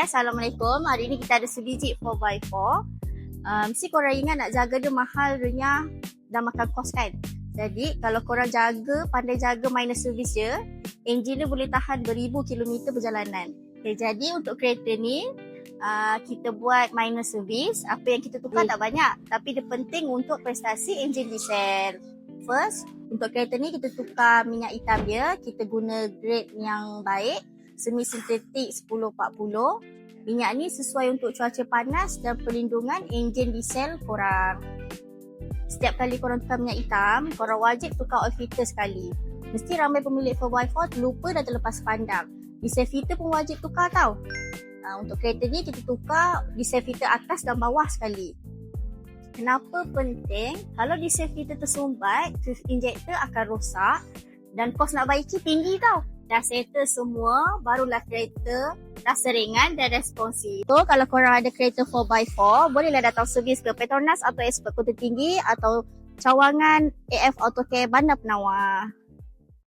guys, Assalamualaikum. Hari ni kita ada sebiji 4x4. Mesti korang ingat nak jaga dia mahal dia dah makan kos kan. Jadi kalau korang jaga, pandai jaga minor service je, enjin dia boleh tahan beribu kilometer perjalanan. Okay, jadi untuk kereta ni kita buat minor service. Apa yang kita tukar tak banyak, tapi dia penting untuk prestasi enjin diesel. First, untuk kereta ni kita tukar minyak hitam dia. Kita guna grade yang baik, semi sintetik 1040. Minyak ni sesuai untuk cuaca panas dan perlindungan enjin diesel korang. Setiap kali korang tukar minyak hitam, korang wajib tukar oil filter sekali. Mesti ramai pemilik 4x4 terlupa dan terlepas pandang. Diesel filter pun wajib tukar tau. Untuk kereta ni kita tukar diesel filter atas dan bawah sekali. Kenapa penting? Kalau diesel filter tersumbat, fuel injector akan rosak dan kos nak baiki tinggi tau. Dah settle semua, barulah kereta rasa ringan dan responsif. So, kalau korang ada kereta 4x4, bolehlah datang servis ke Petronas atau Expert Kota Tinggi atau cawangan AF Autocare Bandar Penawar.